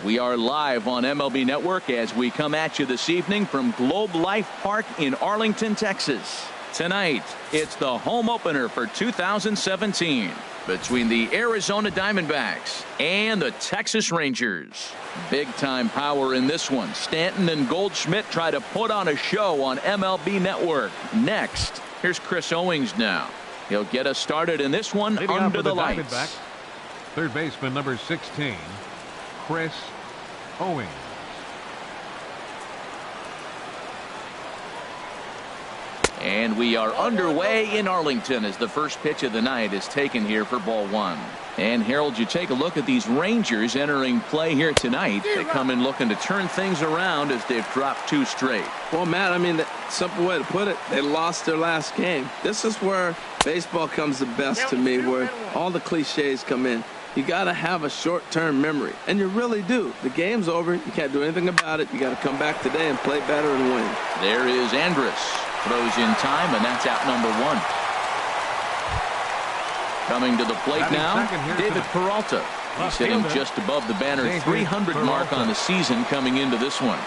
We are live on MLB Network as we come at you this evening from Globe Life Park in Arlington, Texas. Tonight, it's the home opener for 2017 between the Arizona Diamondbacks and the Texas Rangers. Big-time power in this one. Stanton and Goldschmidt try to put on a show on MLB Network. Next, here's Chris Owings now. He'll get us started in this one under the lights. Third baseman number 16, Chris Owings. And we are underway in Arlington as the first pitch of the night is taken here for ball one. And Harold, you take a look at these Rangers entering play here tonight. They come in looking to turn things around as they've dropped 2 straight. Well, Matt, I mean, the simple way to put it, they lost their last game. This is where baseball comes the best to me, where all the cliches come in. You got to have a short-term memory, and you really do. The game's over. You can't do anything about it. You got to come back today and play better and win. There is Andrus. Throws in time, and that's out number 1. Coming to the plate now, David Peralta. He's hitting just above the banner 300 mark on the season coming into this one.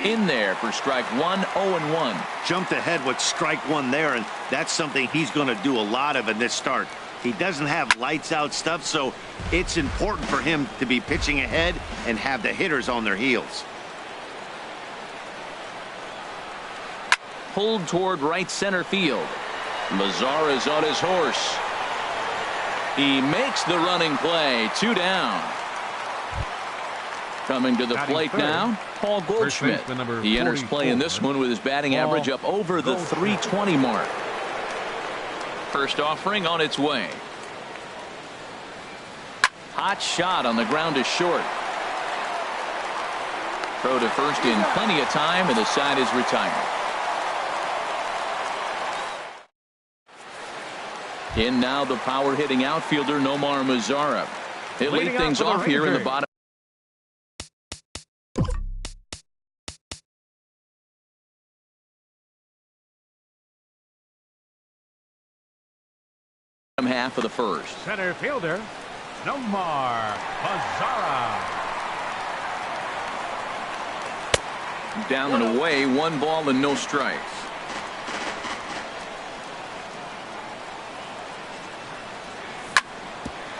In there for strike 1, 0-1. Jumped ahead with strike 1 there, and that's something he's going to do a lot of in this start. He doesn't have lights out stuff, so it's important for him to be pitching ahead and have the hitters on their heels. Pulled toward right center field. Mazara's on his horse. He makes the running play. 2 down. Coming to the plate now, Paul Goldschmidt. He enters play in this one with his batting average up over the 320 mark. First offering on its way. Hot shot on the ground is short. Throw to first in plenty of time, and the side is retired. In now the power hitting outfielder Nomar Mazara. He'll lead things off here in the bottom half of the first. Center fielder Nomar Mazara. Down and away, 1 ball and no strikes.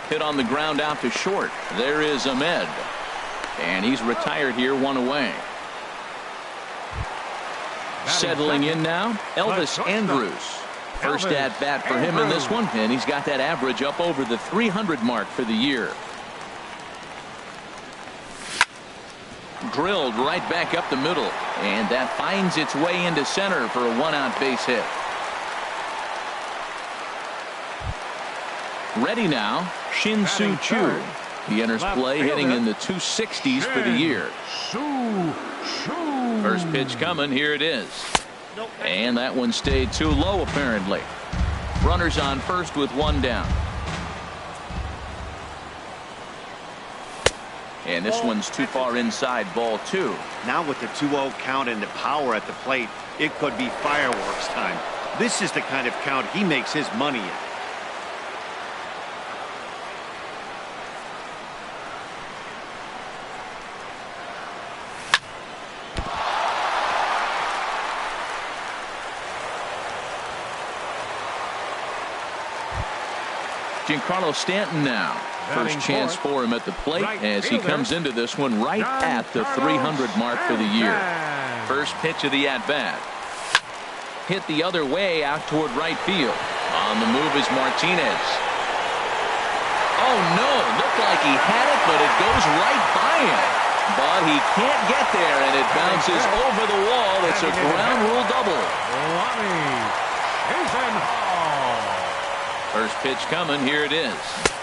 Hit on the ground out to short. There is Ahmed. And he's retired here, 1 away. Settling in now, Elvis Andrus. First at bat for him in this one, and he's got that average up over the 300 mark for the year. Drilled right back up the middle, and that finds its way into center for a 1-out base hit. Ready now, Shin-Soo Choo. He enters play hitting in the 260s for the year. First pitch coming, here it is. And that one stayed too low apparently. Runners on first with 1 down. And this one's too far inside, ball 2. Now with the 2-0 count and the power at the plate, it could be fireworks time. This is the kind of count he makes his money in. Giancarlo Stanton now. First chance for him at the plate as he comes into this one right at the 300 mark for the year. First pitch of the at-bat. Hit the other way out toward right field. On the move is Martinez. Oh no, looked like he had it, but it goes right by him. But he can't get there, and it bounces over the wall. It's a ground rule double. First pitch coming, here it is.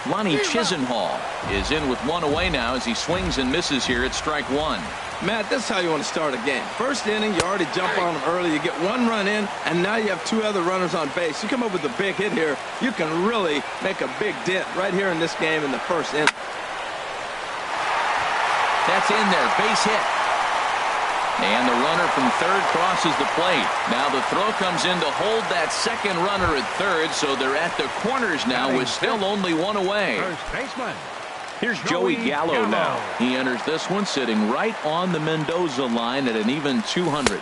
Lonnie Chisenhall is in with 1 away now as he swings and misses here at strike 1. Matt, that's how you want to start a game. First inning, you already jump on them early. You get 1 run in, and now you have 2 other runners on base. You come up with a big hit here, you can really make a big dent right here in this game in the first inning. That's in there, base hit. And the runner from third crosses the plate. Now the throw comes in to hold that second runner at third, so they're at the corners now with still only one away. First baseman. Here's Joey Gallo now. He enters this one sitting right on the Mendoza line at an even 200.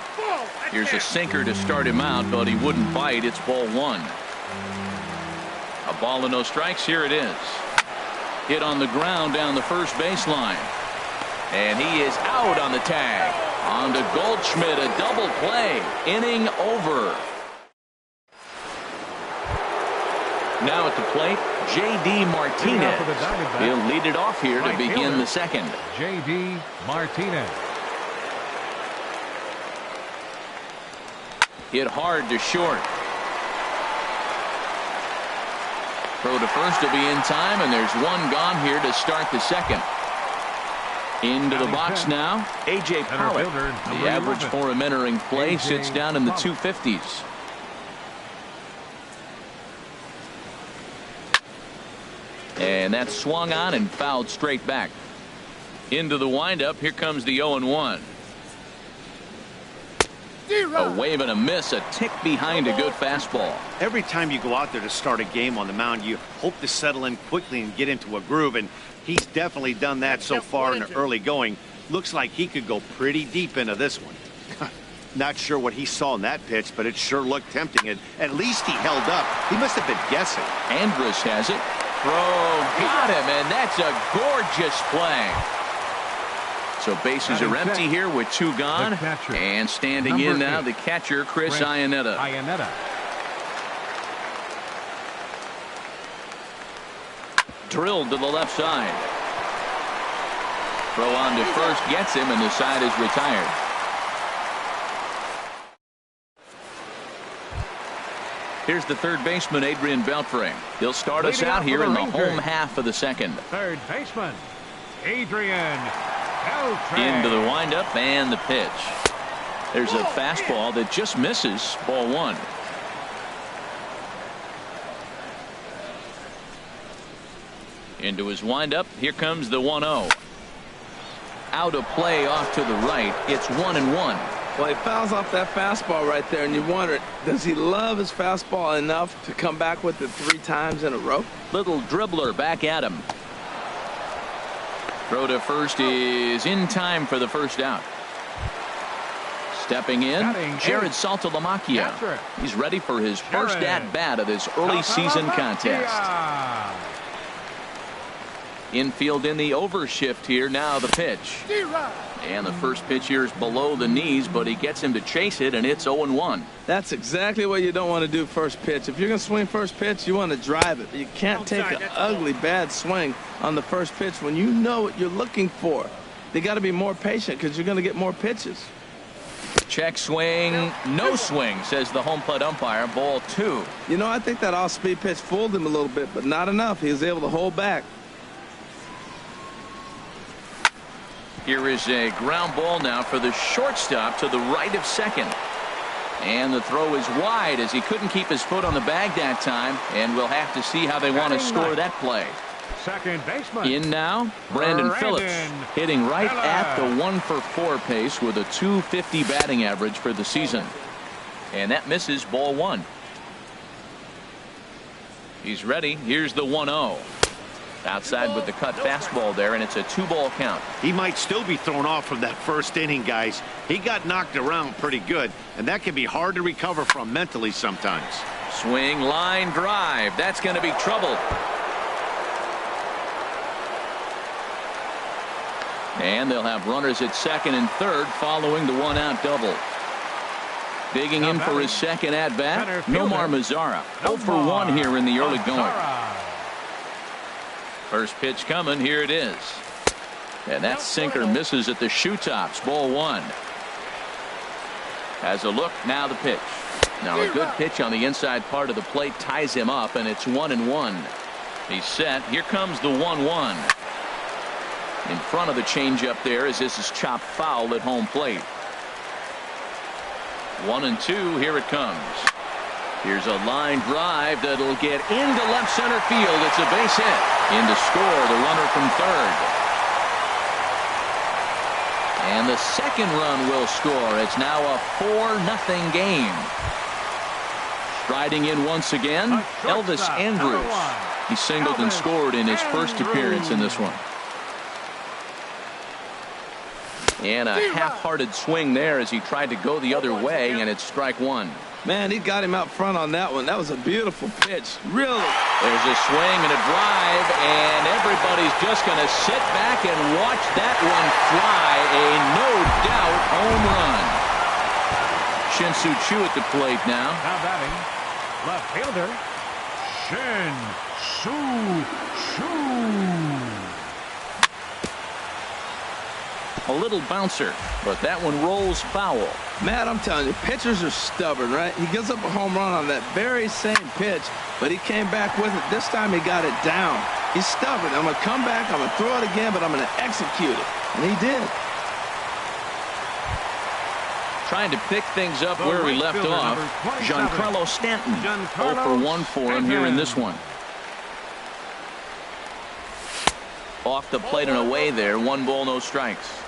Here's a sinker to start him out, but he wouldn't bite. It's ball one. A ball and no strikes. Here it is. Hit on the ground down the first baseline. And he is out on the tag. On to Goldschmidt, a double play. Inning over. Now at the plate, J.D. Martinez. He'll lead it off here to begin the second. J.D. Martinez. Hit hard to short. Throw to first will be in time, and there's one gone here to start the second. Into the box now, A.J. Pollock. The average for him entering play sits down in the 250s. And that's swung on and fouled straight back. Into the windup, here comes the 0-1. A wave and a miss, a tick behind a good fastball. Every time you go out there to start a game on the mound, you hope to settle in quickly and get into a groove, and he's definitely done that so far in the early going. Looks like he could go pretty deep into this one. Not sure what he saw in that pitch, but it sure looked tempting, and at least he held up. He must have been guessing. Andrus has it. Throw, got him, and that's a gorgeous play. So bases are empty here with two gone. And standing in now, the catcher, Chris Iannetta. Drilled to the left side. Throw on to first gets him, and the side is retired. Here's the third baseman, Adrian Beltre. He'll start us out here in the home half of the second. Third baseman, Adrian Beltre. Into the windup and the pitch. There's a fastball that just misses. Ball one. Into his windup. Here comes the 1-0. Out of play off to the right. It's 1-1. Well, he fouls off that fastball right there, and you wonder, does he love his fastball enough to come back with it 3 times in a row? Little dribbler back at him. Throw to first is in time for the first out. Stepping in, Jared Saltalamacchia. He's ready for his first at-bat of this early season contest. Infield in the overshift here. Now the pitch. And the first pitch here is below the knees, but he gets him to chase it, and it's 0-1. That's exactly what you don't want to do first pitch. If you're going to swing first pitch, you want to drive it. You can't take an ugly, bad swing on the first pitch when you know what you're looking for. They got to be more patient because you're going to get more pitches. Check swing, no swing, says the home plate umpire. Ball 2. You know, I think that off-speed pitch fooled him a little bit, but not enough. He was able to hold back. Here is a ground ball now for the shortstop to the right of second. And the throw is wide as he couldn't keep his foot on the bag that time. And we'll have to see how they want to score that play. Second baseman. In now, Brandon Phillips. Hitting right at the 1-for-4 pace with a .250 batting average for the season. And that misses. Ball 1. He's ready. Here's the 1-0. Outside with the cut fastball there, and it's a 2-ball count. He might still be thrown off from that first inning, guys. He got knocked around pretty good, and that can be hard to recover from mentally sometimes. Swing, line drive. That's going to be trouble. And they'll have runners at second and third following the 1-out double. Digging in for his second at-bat, Nomar Mazara. 0 for 1 here in the early going. First pitch coming. Here it is. And that sinker misses at the shoe tops. Ball 1. Has a look. Now the pitch. Now a good pitch on the inside part of the plate ties him up, and it's 1-1. He's set. Here comes the 1-1. In front of the changeup there as this is chopped foul at home plate. 1-2. Here it comes. Here's a line drive that'll get into left center field. It's a base hit. In to score the runner from third. And the second run will score. It's now a 4-0 game. Striding in once again, Elvis Andrews. He singled and scored in his first appearance in this one. And a half-hearted swing there as he tried to go the other way, and it's strike one. Man, he got him out front on that one. That was a beautiful pitch. Really. There's a swing and a drive, and everybody's just going to sit back and watch that one fly. A no-doubt home run. Shin-Soo Choo at the plate now. Now batting, left fielder, Shin-Soo Choo. A little bouncer, but that one rolls foul. Matt, I'm telling you, pitchers are stubborn, right? He gives up a home run on that very same pitch, but he came back with it. This time he got it down. He's stubborn. I'm going to come back, I'm going to throw it again, but I'm going to execute it. And he did. Trying to pick things up where he left off. Giancarlo Stanton. 0 for 1 for him here in this one. Off the plate and away there. 1 ball, no strikes.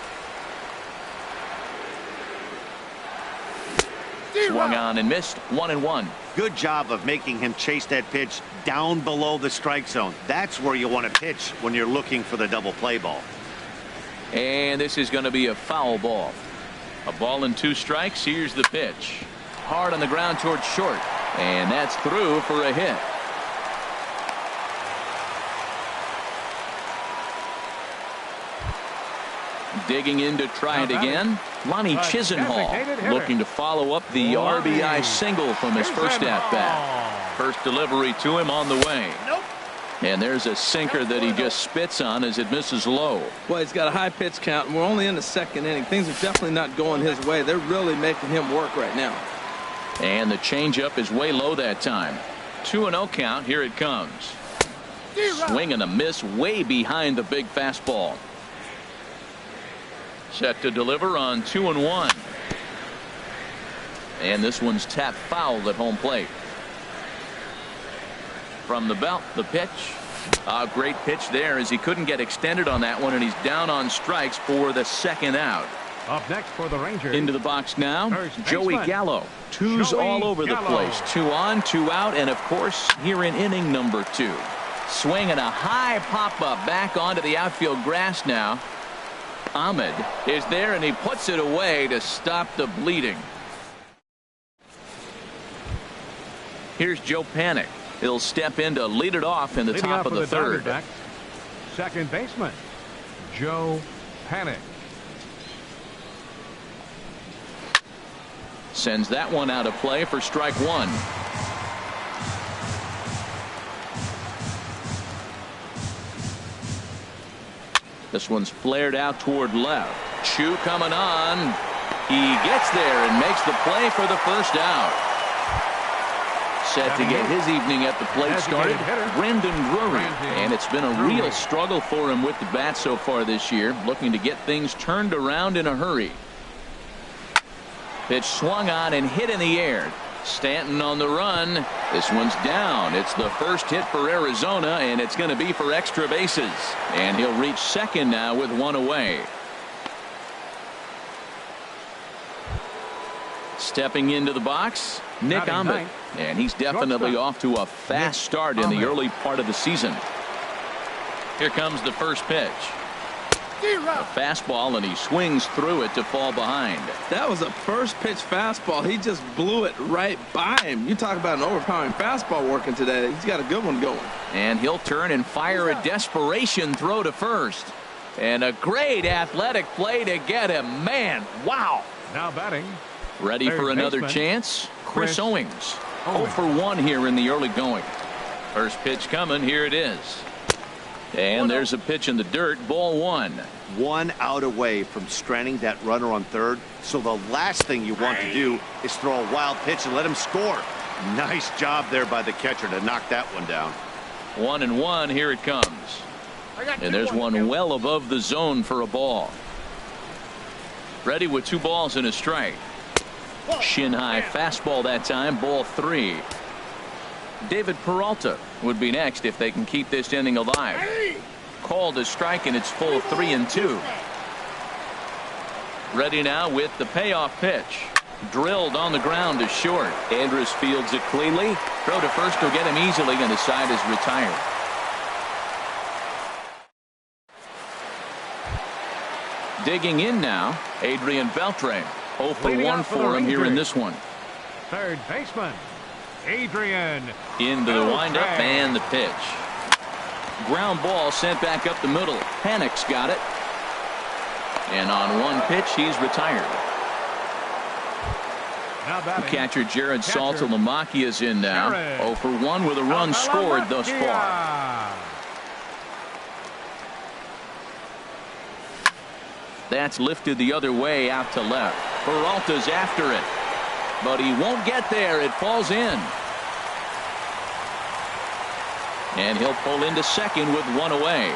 Swung on and missed. 1-1. Good job of making him chase that pitch down below the strike zone. That's where you want to pitch when you're looking for the double play ball. And this is going to be a foul ball. A ball and 2 strikes. Here's the pitch. Hard on the ground towards short. And that's through for a hit. Digging in to try it again. Lonnie Chisenhall looking to follow up the RBI single from his first at-bat. First delivery to him on the way. And there's a sinker that he just spits on as it misses low. Well, he's got a high pitch count, and we're only in the second inning. Things are definitely not going his way. They're really making him work right now. And the changeup is way low that time. 2-0 count. Here it comes. Swing and a miss way behind the big fastball. Set to deliver on 2-1. And this one's tapped foul at home plate. From the belt, the pitch. A great pitch there as he couldn't get extended on that one, and he's down on strikes for the second out. Up next for the Rangers. Into the box now, Joey baseman, Gallo. Twos Joey all over Gallo. the place. 2 on, 2 out, and of course, here in inning number 2. Swinging a high pop-up back onto the outfield grass now. Ahmed is there, and he puts it away to stop the bleeding. Here's Joe Panik. He'll step in to lead it off in the top of the third. Second baseman, Joe Panik. Sends that one out of play for strike one. This one's flared out toward left. Choo coming on. He gets there and makes the play for the first out. Set to get his evening at the plate started, Brandon Drury. And it's been a real struggle for him with the bat so far this year, looking to get things turned around in a hurry. Pitch swung on and hit in the air. Stanton on the run. This one's down. It's the first hit for Arizona, and it's going to be for extra bases. And he'll reach second now with one away. Stepping into the box, Nick Ahmed. And he's definitely off to a fast start in the early part of the season. Here comes the first pitch. A fastball, and he swings through it to fall behind. That was a first pitch fastball. He just blew it right by him. You talk about an overpowering fastball working today. He's got a good one going. And he'll turn and fire a desperation throw to first. And a great athletic play to get him. Man, wow. Now batting. Ready for another chance? Chris Owings. 0 for 1 here in the early going. First pitch coming. Here it is. And there's a pitch in the dirt. Ball one. 1 out away from stranding that runner on third. So the last thing you want to do is throw a wild pitch and let him score. Nice job there by the catcher to knock that one down. 1-1. Here it comes. And there's one well above the zone for a ball. Ready with 2 balls and a strike. Shin high fastball that time. Ball 3. David Peralta would be next if they can keep this inning alive. Called a strike, and it's full 3-2. Ready now with the payoff pitch. Drilled on the ground to short. Andrus fields it cleanly. Throw to first will get him easily, and the side is retired. Digging in now, Adrian Beltre. 0 for 1 for him here in this one. Third baseman, Adrian. Into the windup and the pitch. Ground ball sent back up the middle. Panic's got it. And on one pitch, he's retired. Catcher Jared Saltalamacchia is in now. 0 for 1 with a run scored thus far. That's lifted the other way out to left. Peralta's after it, but he won't get there. It falls in. And he'll pull into second with one away.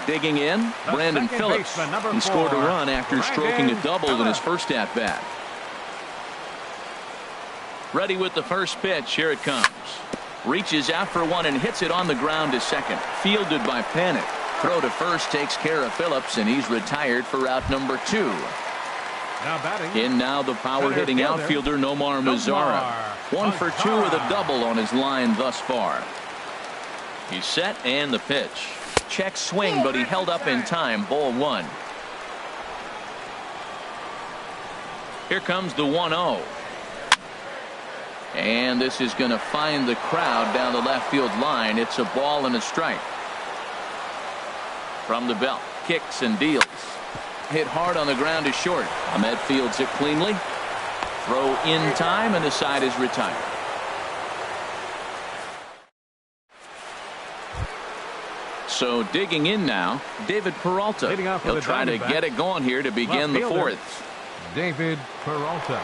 Digging in, Brandon Phillips. He scored a run after stroking a double in his first at-bat. Ready with the first pitch. Here it comes. Reaches out for one and hits it on the ground to second. Fielded by Panic. Throw to first takes care of Phillips, and he's retired for out number 2. Now batting. In now the power-hitting outfielder Nomar Mazara. 1 for 2 with a double on his line thus far. He's set and the pitch. Check swing, but he held up in time. Ball 1. Here comes the 1-0. And this is going to find the crowd down the left field line. It's a ball and a strike. From the belt, kicks and deals. Hit hard on the ground to short. Ahmed fields it cleanly. Throw in time, and the side is retired. So digging in now, David Peralta. He'll try to get it going here to begin the fourth. David Peralta.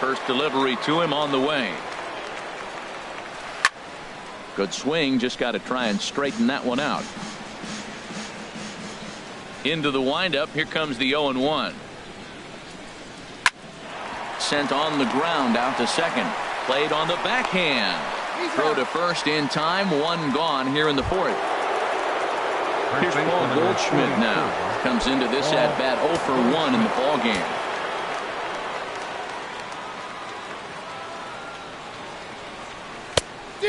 First delivery to him on the way. Good swing, just got to try and straighten that one out. Into the windup. Here comes the 0-1. Sent on the ground out to second. Played on the backhand. Throw to first in time. One gone here in the fourth. Here's Paul Goldschmidt now. Comes into this at bat 0 for 1 in the ball game.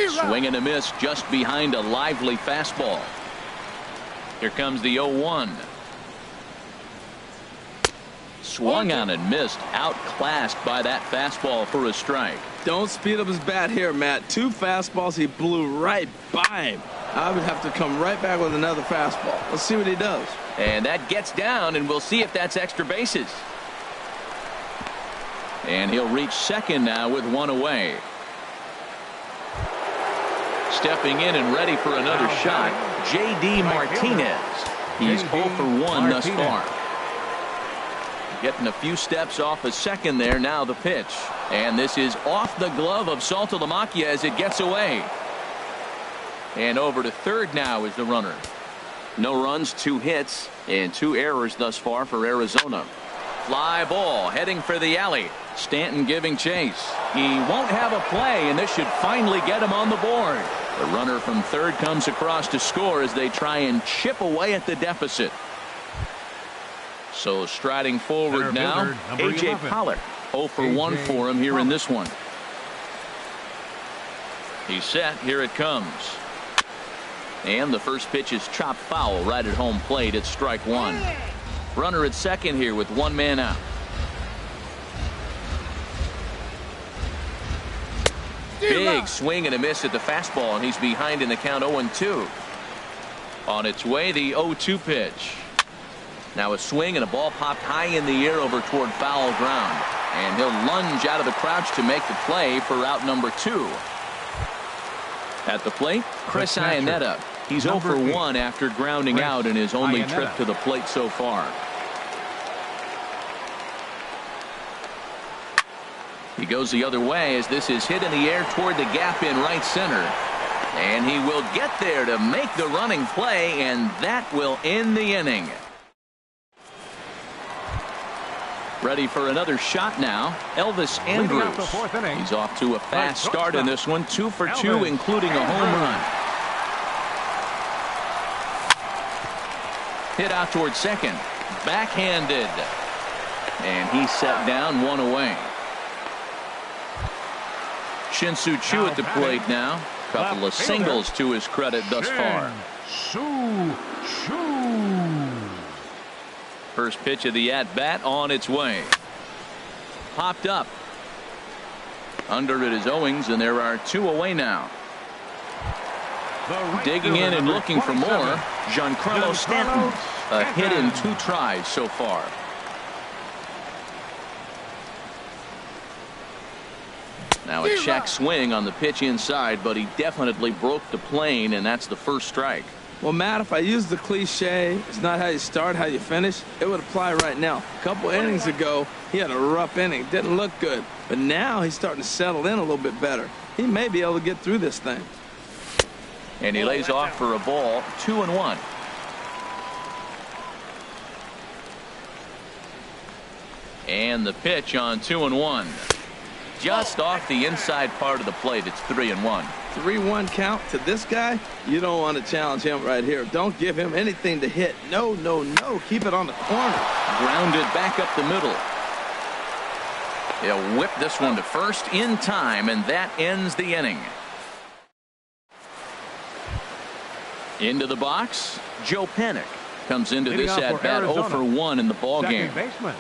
Swing and a miss just behind a lively fastball. Here comes the 0-1. Swung on and missed. Outclassed by that fastball for a strike. Don't speed up his bat here, Matt. 2 fastballs, he blew right by him. I would have to come right back with another fastball. Let's see what he does. And that gets down, and we'll see if that's extra bases. And he'll reach second now with one away. Stepping in and ready for another shot, J.D. Martinez. He's 0 for 1 thus far. Getting a few steps off a second there. Now the pitch. And this is off the glove of Saltalamacchia as it gets away. And over to third now is the runner. No runs, 2 hits, and 2 errors thus far for Arizona. Fly ball heading for the alley. Stanton giving chase. He won't have a play, and this should finally get him on the board. The runner from third comes across to score as they try and chip away at the deficit. So striding forward now, A.J. Pollock. 0 for 1 for him here in this one. He's set. Here it comes. And the first pitch is chopped foul right at home plate. It's strike 1. Runner at second here with 1 man out. Big swing and a miss at the fastball, and he's behind in the count 0-2. On its way, the 0-2 pitch. Now a swing and a ball popped high in the air over toward foul ground. And he'll lunge out of the crouch to make the play for out number 2. At the plate, Chris Iannetta. He's 0 for 1 after grounding out in his only trip to the plate so far. He goes the other way as this is hit in the air toward the gap in right center. And he will get there to make the running play, and that will end the inning. Ready for another shot now, Elvis Andrus. He's off to a fast start in this one, 2 for 2, including a home run. Hit out towards second. Backhanded. And he's set down, one away. Shin-Soo Choo at the plate now. Couple of singles to his credit thus far. First pitch of the at-bat on its way. Popped up. Under it is Owings, and there are 2 away now. Digging in and looking for more, Giancarlo Stanton. A hit in 2 tries so far. Now a check swing on the pitch inside, but he definitely broke the plane, and that's the first strike. Well, Matt, if I use the cliche, it's not how you start, how you finish, it would apply right now. A couple innings ago, he had a rough inning. Didn't look good. But now he's starting to settle in a little bit better. He may be able to get through this thing. And he lays off for a ball, 2-1. And the pitch on 2-1. Just off the inside part of the plate. It's 3-1. 3-1 count to this guy. You don't want to challenge him right here. Don't give him anything to hit. No. Keep it on the corner. Grounded back up the middle. He'll whip this one to first in time, and that ends the inning. Into the box, Joe Panik comes into this at bat 0 for 1 in the ball game. Second baseman,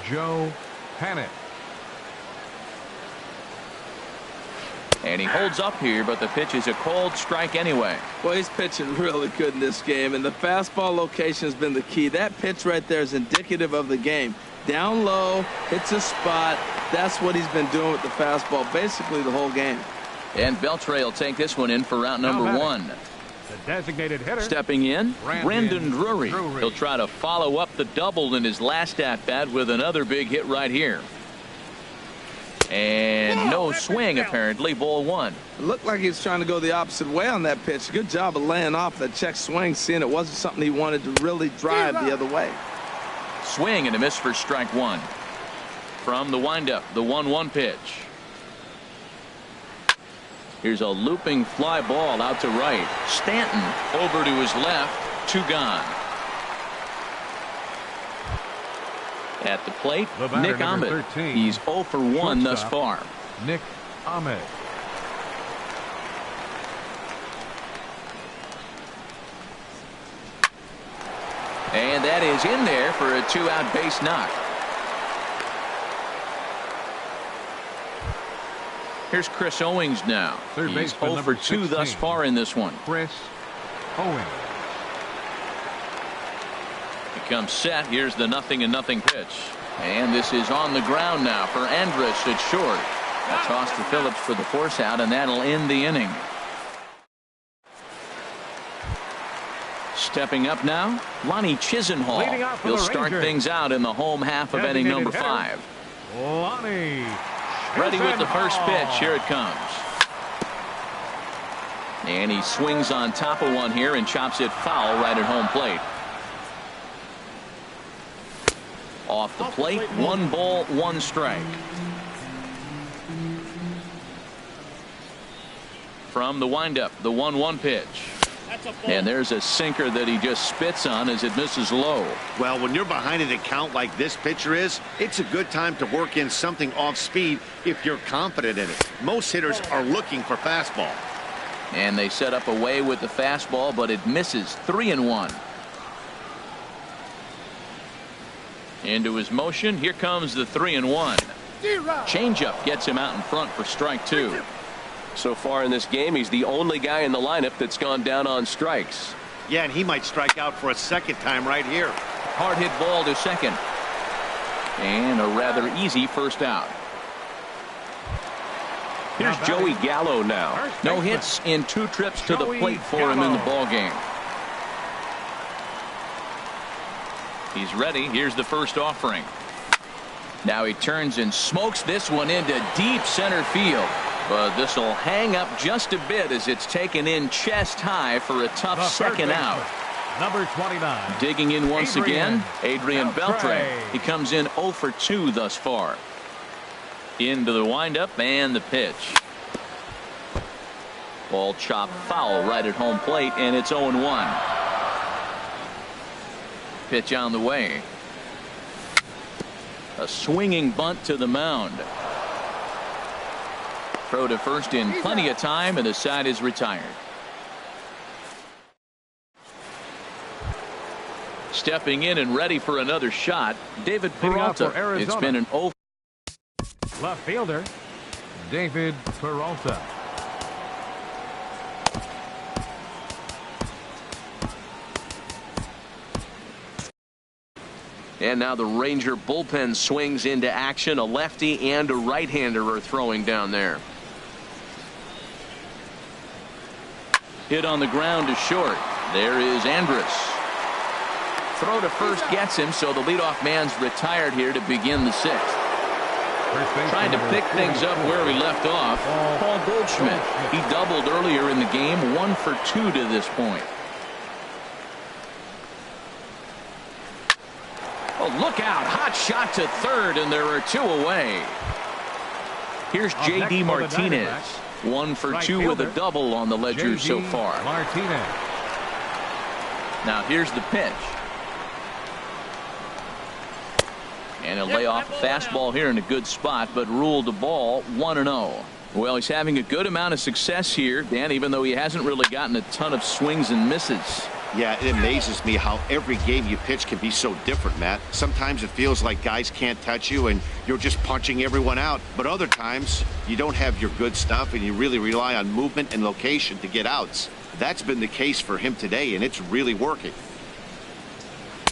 Joe Panik. And he holds up here, but the pitch is a called strike anyway. Well, he's pitching really good in this game, and the fastball location has been the key. That pitch right there is indicative of the game. Down low, hits a spot. That's what he's been doing with the fastball basically the whole game. And Beltre will take this one in for route number 1. The designated hitter. Stepping in, Brandon Drury. He'll try to follow up the double in his last at-bat with another big hit right here. And no swing, apparently. Ball 1. It looked like he was trying to go the opposite way on that pitch. Good job of laying off that check swing, seeing it wasn't something he wanted to really drive the other way. Swing and a miss for strike 1. From the windup, the 1-1 pitch. Here's a looping fly ball out to right. Stanton over to his left. 2 gone. At the plate, Nick Ahmed. He's 0 for 1 thus far. Nick Ahmed. And that is in there for a 2-out base knock. Here's Chris Owings now. He's 0 for 2 thus far in this one. Chris Owings. Becomes set. Here's the 0-0 pitch. And this is on the ground now for Andrus at short. A toss to Phillips for the force out, and that'll end the inning. Stepping up now, Lonnie Chisenhall. He'll start things out in the home half of inning number 5. Lonnie. Ready with the first pitch. Here it comes. And he swings on top of one here and chops it foul right at home plate. Off the plate, 1 ball, 1 strike. From the windup, the 1-1 pitch. And there's a sinker that he just spits on as it misses low. Well, when you're behind an account like this pitcher is, it's a good time to work in something off speed if you're confident in it. Most hitters are looking for fastball. And they set up away with the fastball, but it misses. 3-1. Into his motion. Here comes the 3-1. Changeup gets him out in front for strike 2. So far in this game, he's the only guy in the lineup that's gone down on strikes. Yeah, and he might strike out for a second time right here. Hard hit ball to second. And a rather easy first out. Here's Joey Gallo now. No hits in 2 trips to the plate for him in the ball game. He's ready. Here's the first offering. Now he turns and smokes this one into deep center field. But this will hang up just a bit as it's taken in chest high for a tough second out. Number 29. Digging in once again, Adrian Beltre. He comes in 0 for 2 thus far. Into the windup and the pitch. Ball chopped foul right at home plate, and it's 0-1. Pitch on the way. A swinging bunt to the mound. Throw to first in plenty of time, and the side is retired. Stepping in and ready for another shot, David Peralta. It's been an over. Left fielder, David Peralta. And now the Ranger bullpen swings into action. A lefty and a right-hander are throwing down there. Hit on the ground to short. There is Andrus. Throw to first gets him, so the leadoff man's retired here to begin the sixth. Trying to pick things up where we left off, Paul Goldschmidt. He doubled earlier in the game, 1 for 2 to this point. Oh, look out. Hot shot to third, and there are 2 away. Here's J.D. Martinez. 1 for 2 with a double on the ledger so far. Martinez. Now here's the pitch. And he'll lay off a fastball here in a good spot, but ruled the ball 1-0. Well, he's having a good amount of success here, Dan, even though he hasn't really gotten a ton of swings and misses. Yeah, it amazes me how every game you pitch can be so different, Matt. Sometimes it feels like guys can't touch you and you're just punching everyone out. But other times you don't have your good stuff and you really rely on movement and location to get outs. That's been the case for him today, and it's really working.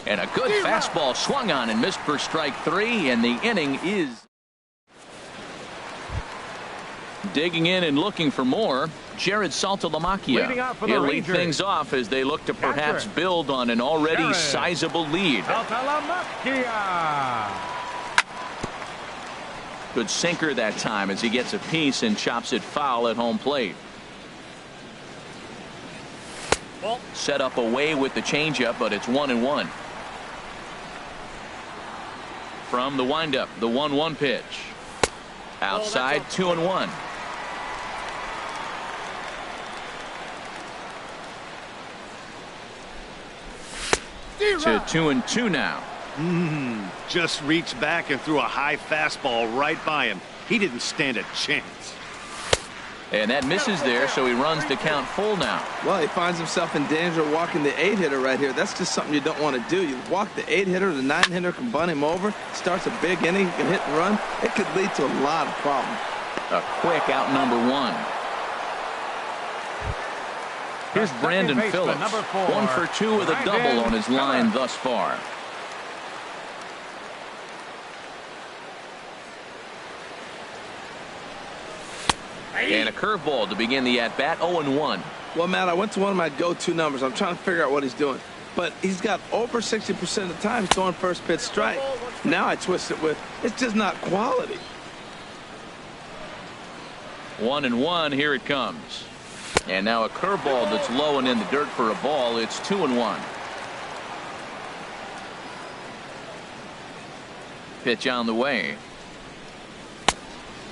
And a good fastball swung on and missed for strike 3, and the inning is digging in and looking for more. Jared Saltalamacchia. He'll lead things off as they look to perhaps build on an already sizable lead. Good sinker that time as he gets a piece and chops it foul at home plate. Set up away with the changeup, but it's 1-1. From the windup, the 1-1 pitch. Outside, 2-1. To 2-2 now. Just reached back and threw a high fastball right by him. He didn't stand a chance. And that misses there, so he runs the count full now. Well, he finds himself in danger of walking the 8-hitter right here. That's just something you don't want to do. You walk the 8-hitter, the 9-hitter can bunt him over, starts a big inning, he can hit and run. It could lead to a lot of problems. A quick out number 1. Here's Brandon Phillips. 1 for 2 with a double on his line thus far. And a curveball to begin the at-bat, 0-1. Well, Matt, I went to one of my go-to numbers. I'm trying to figure out what he's doing. But he's got over 60% of the time throwing first pitch strike. Now I twist it with, it's just not quality. 1-1, here it comes. And now a curveball that's low and in the dirt for a ball. It's 2-1. Pitch on the way.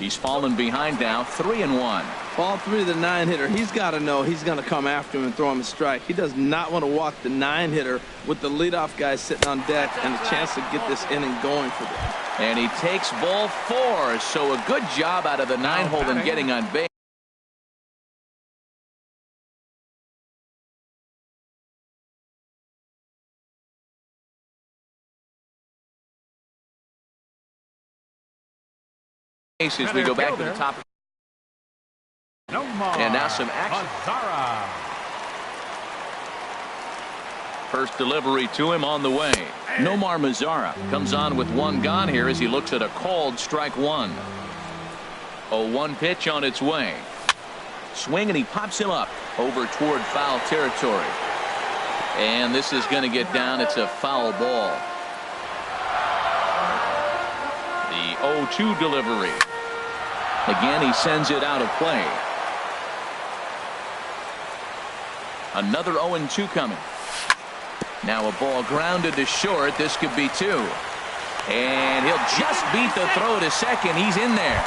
He's fallen behind now, 3-1. Ball 3 to the 9-hitter. He's got to know he's going to come after him and throw him a strike. He does not want to walk the 9-hitter with the leadoff guy sitting on deck and a chance to get this inning going for them. And he takes ball 4, so a good job out of the 9-hole and getting on base. As we go back to the top. And now some action. First delivery to him on the way. Nomar Mazara comes on with 1 gone here as he looks at a called strike 1. 0-1 pitch on its way. Swing, and he pops him up over toward foul territory. And this is going to get down. It's a foul ball. The 0-2 delivery. Again, he sends it out of play. Another 0-2 coming. Now a ball grounded to short. This could be 2. And he'll just beat the throw to second. He's in there.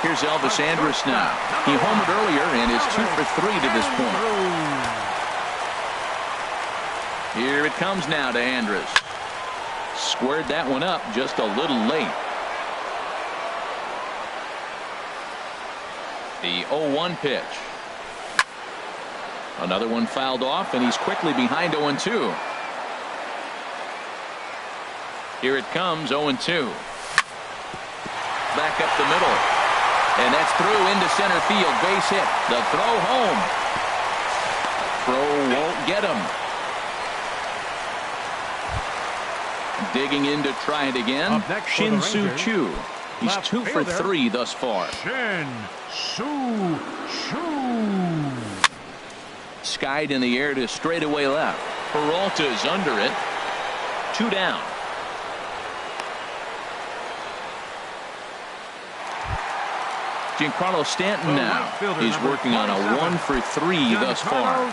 Here's Elvis Andrus now. He homered earlier and is 2 for 3 to this point. Here it comes now to Andrus. Squared that one up just a little late. The 0-1 pitch. Another one fouled off, and he's quickly behind 0-2. Here it comes, 0-2. Back up the middle. And that's through into center field. Base hit. The throw home. Throw won't get him. Digging in to try it again. Shin-Soo Choo. He's 2 for 3 thus far. Shin-Soo Choo. Skied in the air to straightaway left. Peralta's under it. 2 down. Giancarlo Stanton now. He's working on a 1 for 3 thus far.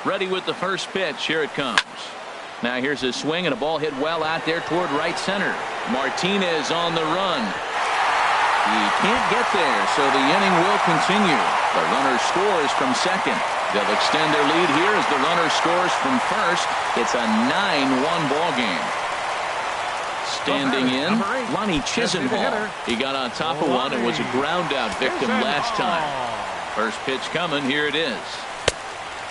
Ready with the first pitch. Here it comes. Now here's a swing and a ball hit well out there toward right center. Martinez on the run. He can't get there, so the inning will continue. The runner scores from second. They'll extend their lead here as the runner scores from first. It's a 9-1 ball game. Standing in, Lonnie Chisenhall. He got on top of one and was a ground out victim last time. First pitch coming. Here it is.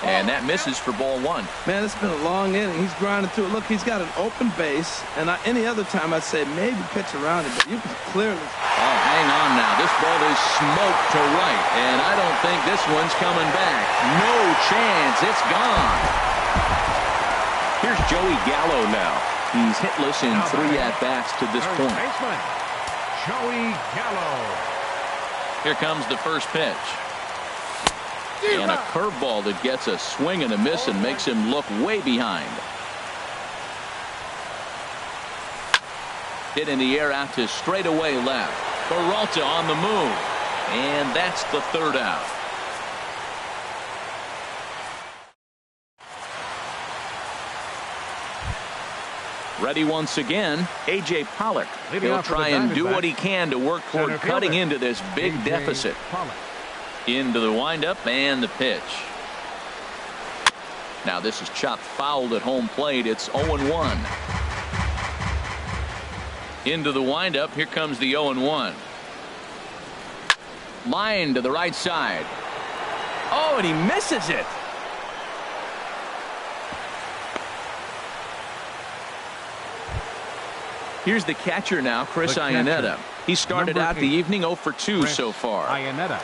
And that misses for ball 1. Man, it's been a long inning. He's grinding through it. Look, he's got an open base. And any other time I'd say maybe pitch around it, but you can clearly. Oh, hang on now. This ball is smoked to right. And I don't think this one's coming back. No chance. It's gone. Here's Joey Gallo now. He's hitless in 3 at-bats to this point. Joey Gallo. Here comes the first pitch. And a curveball that gets a swing and a miss and makes him look way behind. Hit in the air out to straightaway left. Peralta on the move. And that's the 3rd out. Ready once again, A.J. Pollock. He'll try and do what he can to work toward cutting into this big deficit. Into the windup and the pitch. Now this is chopped fouled at home plate. It's 0-1. Into the windup. Here comes the 0-1. Line to the right side. Oh, and he misses it. Here's the catcher now, Chris Iannetta. He started out the evening 0 for 2 so far. Iannetta.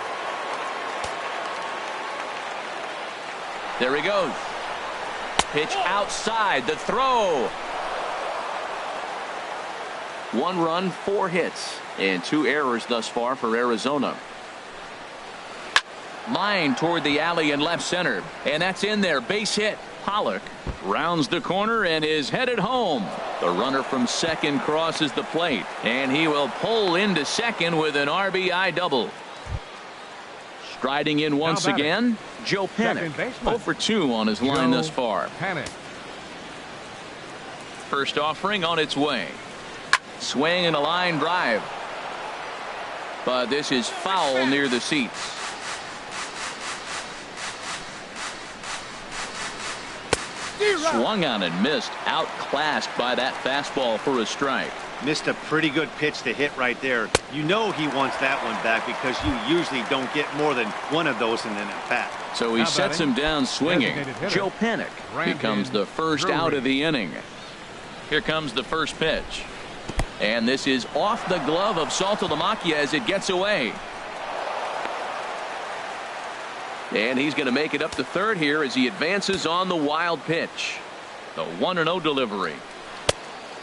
There he goes. Pitch outside. The throw. 1 run, 4 hits, and 2 errors thus far for Arizona. Line toward the alley in left center, and that's in there. Base hit. Pollock rounds the corner and is headed home. The runner from second crosses the plate, and he will pull into second with an RBI double. Striding in once again, Joe Panik. 0 for 2 on his line thus far. First offering on its way. Swing and a line drive. But this is foul near the seats. Swung on and missed. Outclassed by that fastball for a strike. Missed a pretty good pitch to hit right there. You know he wants that one back because you usually don't get more than one of those in an at-bat. So he sets him down swinging. Joe Panik becomes the first out of the inning. Here comes the first pitch. And this is off the glove of Saltalamacchia as it gets away. And he's going to make it up to third here as he advances on the wild pitch. The 1-0 delivery.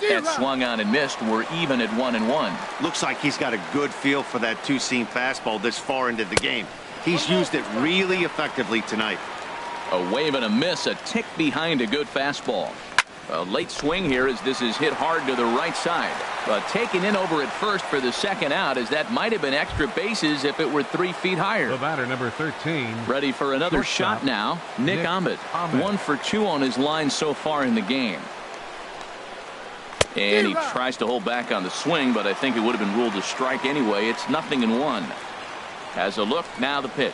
That swung on and missed. We're even at 1-1. Looks like he's got a good feel for that two-seam fastball this far into the game. He's used it really effectively tonight. A wave and a miss, a tick behind a good fastball. A late swing here as this is hit hard to the right side. But taken in over at first for the second out, as that might have been extra bases if it were 3 feet higher. The batter, number 13. Ready for another shot now. Nick Ahmed. 1 for 2 on his line so far in the game. And he tries to hold back on the swing, but I think it would have been ruled a strike anyway. It's 0-1. Has a look. Now the pitch.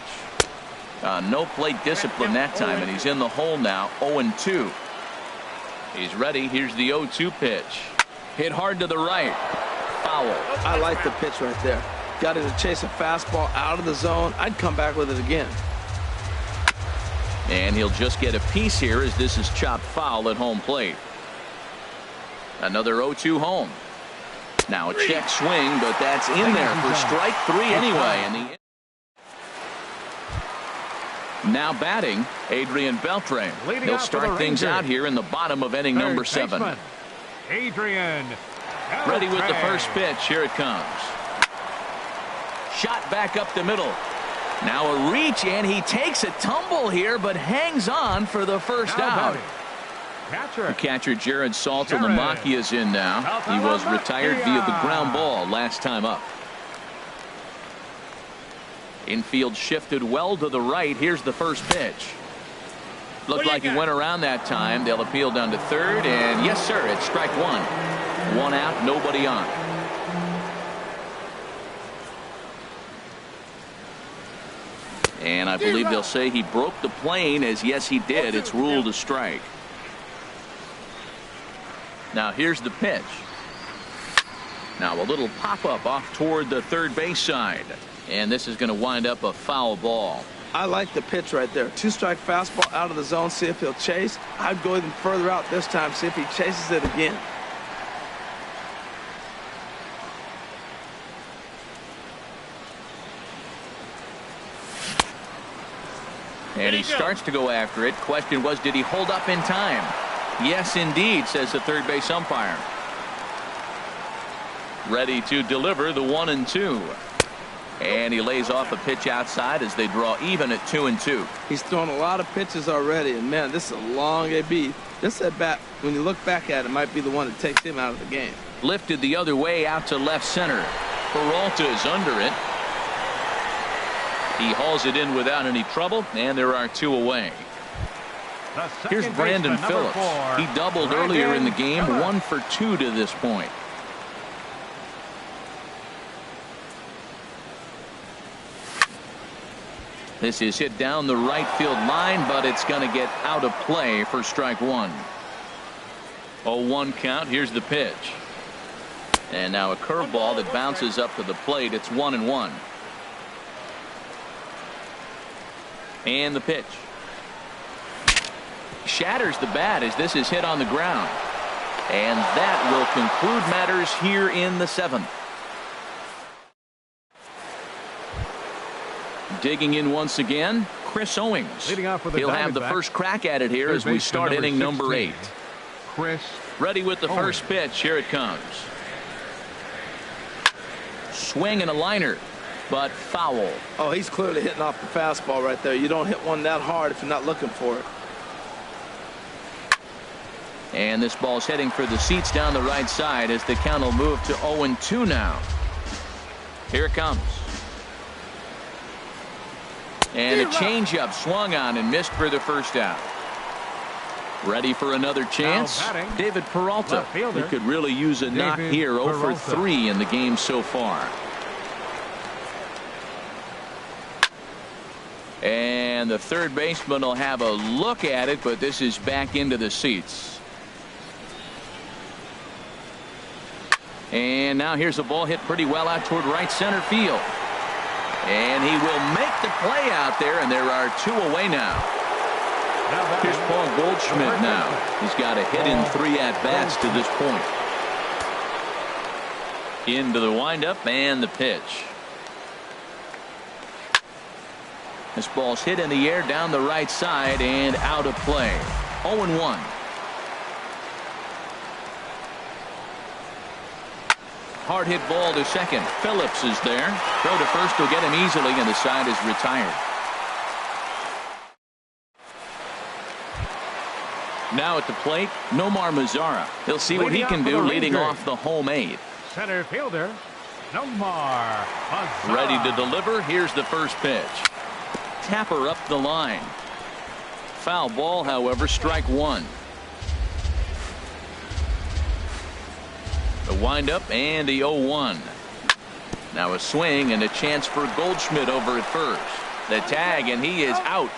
No plate discipline that time, and he's in the hole now. 0-2. He's ready. Here's the 0-2 pitch. Hit hard to the right. Foul. I like the pitch right there. Got him to chase a fastball out of the zone. I'd come back with it again. And he'll just get a piece here as this is chopped foul at home plate. Another 0-2 home. Now a check swing, but that's in there for strike 3 anyway. And now batting, Adrian Beltre. He'll start things out here in the bottom of inning number 7. Adrian. Ready with the first pitch. Here it comes. Shot back up the middle. Now a reach, and he takes a tumble here, but hangs on for the first out. The catcher Jared Saltalamacchia is in now. He was retired via the ground ball last time up. Infield shifted well to the right. Here's the first pitch. Looked like he went around that time. They'll appeal down to third, and yes, sir, it's strike 1. 1 out, nobody on. And I believe they'll say he broke the plane, as yes, he did. It's ruled a strike. Now here's the pitch. Now a little pop-up off toward the third base side. And this is going to wind up a foul ball. I like the pitch right there. 2-strike fastball out of the zone. See if he'll chase. I'd go even further out this time. See if he chases it again. And he starts to go after it. Question was, did he hold up in time? Yes, indeed, says the third base umpire. Ready to deliver the 1-2. And he lays off a pitch outside as they draw even at 2-2. He's thrown a lot of pitches already, and man, this is a long AB. This at bat, when you look back at it, might be the one that takes him out of the game. Lifted the other way out to left center. Peralta is under it. He hauls it in without any trouble, and there are 2 away. Here's Brandon Phillips. He doubled earlier in the game, 1 for 2 to this point. This is hit down the right field line, but it's going to get out of play for strike 1. 0-1 count. Here's the pitch. And now a curveball that bounces up to the plate. It's 1-1. And the pitch. Shatters the bat as this is hit on the ground. And that will conclude matters here in the 7th. Digging in once again, Chris Owings. He'll have the first crack at it here as we start inning number 8. Chris ready with the first pitch. Here it comes. Swing and a liner, but foul. Oh, he's clearly hitting off the fastball right there. You don't hit one that hard if you're not looking for it. And this ball's heading for the seats down the right side as the count will move to 0-2 now. Here it comes. And a changeup swung on and missed for the first out. Ready for another chance. David Peralta. He could really use a knock here. 0 for 3 in the game so far. And the third baseman will have a look at it, but this is back into the seats. And now here's a ball hit pretty well out toward right center field. And he will make the play out there, and there are 2 away now. Here's Paul Goldschmidt now. He's got a hit in 3 at-bats to this point. Into the windup and the pitch. This ball's hit in the air down the right side and out of play. 0-1. Hard hit ball to second. Phillips is there. Throw to first will get him easily, and the side is retired. Now at the plate, Nomar Mazara. He'll see what he can do leading off the home 8. Center fielder, Nomar Mazara. Ready to deliver. Here's the first pitch. Tapper up the line. Foul ball, however, strike 1. The windup and the 0-1. Now a swing and a chance for Goldschmidt over at first. The tag, and he is out.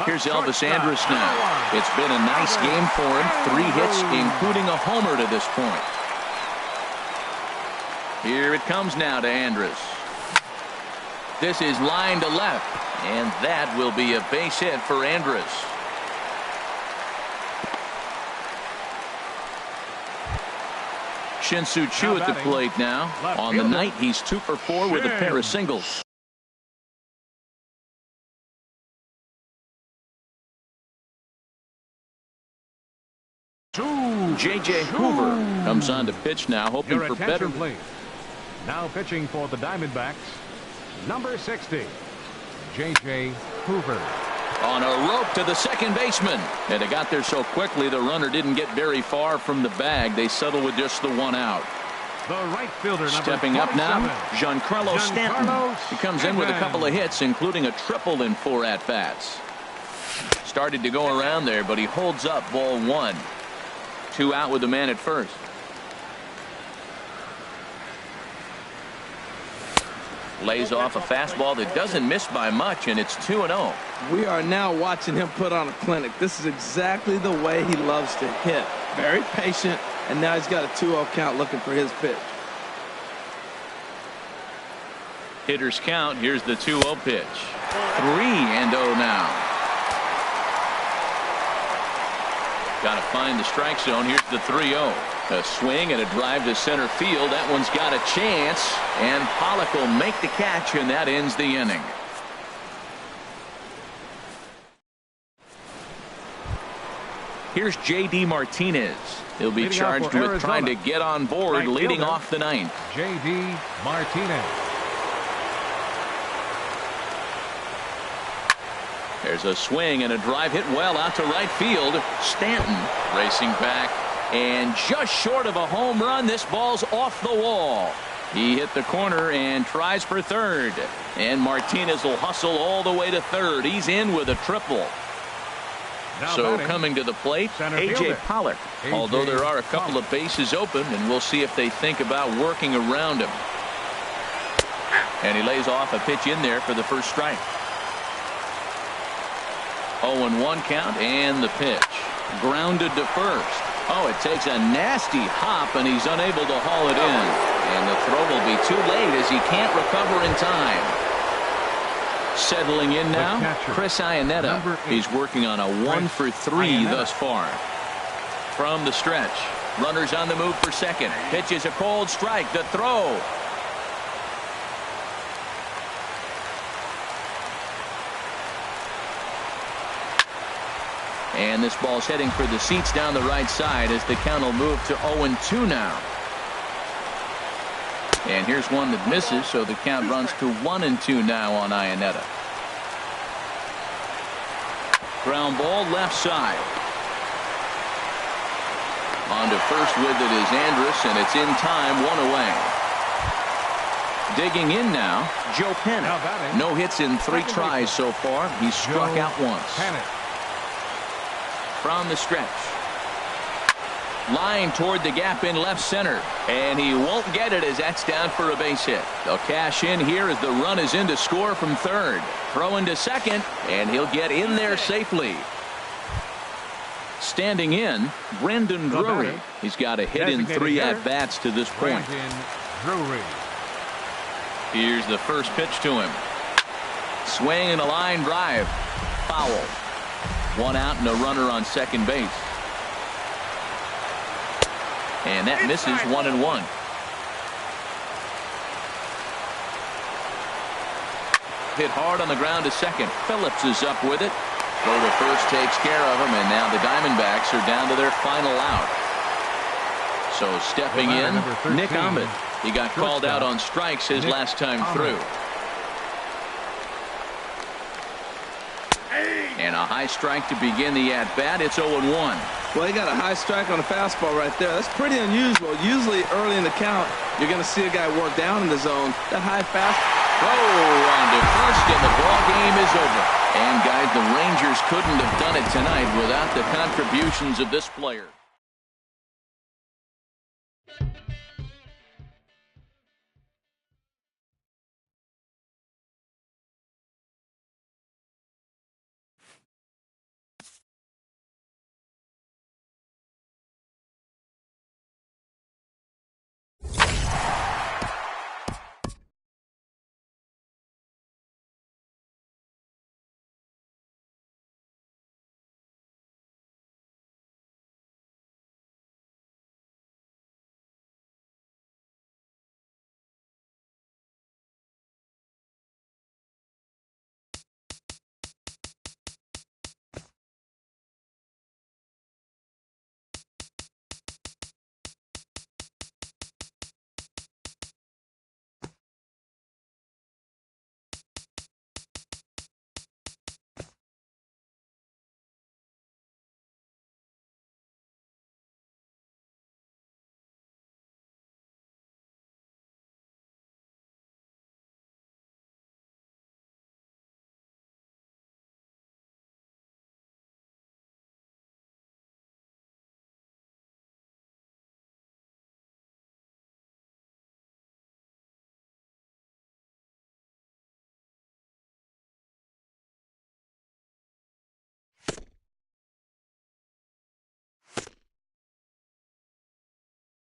Here's Elvis Andrus now. It's been a nice game for him. 3 hits, including a homer to this point. Here it comes now to Andrus. This is line to left, and that will be a base hit for Andrus. Shin-Soo Choo at the plate now. On the night, he's 2 for 4 with a pair of singles. J.J. Hoover comes on to pitch now, hoping for better. Please. Now pitching for the Diamondbacks, number 60, J.J. Hoover. On a rope to the second baseman. And it got there so quickly the runner didn't get very far from the bag. They settle with just the 1 out. The right fielder, stepping up now, Giancarlo Stanton. He comes in with a couple of hits, including a triple in 4 at-bats. Started to go around there, but he holds up ball 1. 2 out with the man at first. Lays off a fastball that doesn't miss by much, and it's 2-0. We are now watching him put on a clinic. This is exactly the way he loves to hit. Very patient, and now he's got a 2-0 count looking for his pitch. Hitters count. Here's the 2-0 pitch. 3-0 now. Got to find the strike zone. Here's the 3-0. A swing and a drive to center field. That one's got a chance, and Pollock will make the catch, and that ends the inning. Here's J.D. Martinez. He'll be charged with trying to get on board, leading off the 9th. J.D. Martinez. There's a swing and a drive hit well out to right field. Stanton racing back, and just short of a home run. This ball's off the wall. He hit the corner and tries for third, and Martinez will hustle all the way to third. He's in with a triple. So coming to the plate, A.J. Pollock. Although there are a couple of bases open, and we'll see if they think about working around him. And he lays off a pitch in there for the first strike. 0-1 count, and the pitch. Grounded to first. Oh, it takes a nasty hop, and he's unable to haul it in. And the throw will be too late as he can't recover in time. Settling in now, Chris Iannetta. He's working on a 1 for 3 thus far. From the stretch, runners on the move for second. Pitches a cold strike. The throw. And this ball's heading for the seats down the right side as the count will move to 0-2 now. And here's one that misses, so the count runs to 1-2 now on Iannetta. Ground ball left side. On to first with it is Andrus, and it's in time, 1 away. Digging in now, Joe Pennant. No hits in 3 tries so far. He's struck out once. From the stretch. Line toward the gap in left center, and he won't get it as that's down for a base hit. They'll cash in here as the run is in to score from third. Throw into second, and he'll get in there safely. Standing in, Brandon Drury. He's got a hit in 3 at-bats to this point. Here's the first pitch to him. Swing and a line drive. Foul. 1 out and a runner on second base. And that misses, 1-1. Hit hard on the ground to second. Phillips is up with it. Throw to first takes care of him, and now the Diamondbacks are down to their final out. So stepping in, Nick Ahmed. He got called out on strikes his last time through. And a high strike to begin the at-bat. It's 0-1. Well, he got a high strike on a fastball right there. That's pretty unusual. Usually early in the count, you're going to see a guy work down in the zone. That high fastball. Throw on to first, and the ball game is over. And, guys, the Rangers couldn't have done it tonight without the contributions of this player.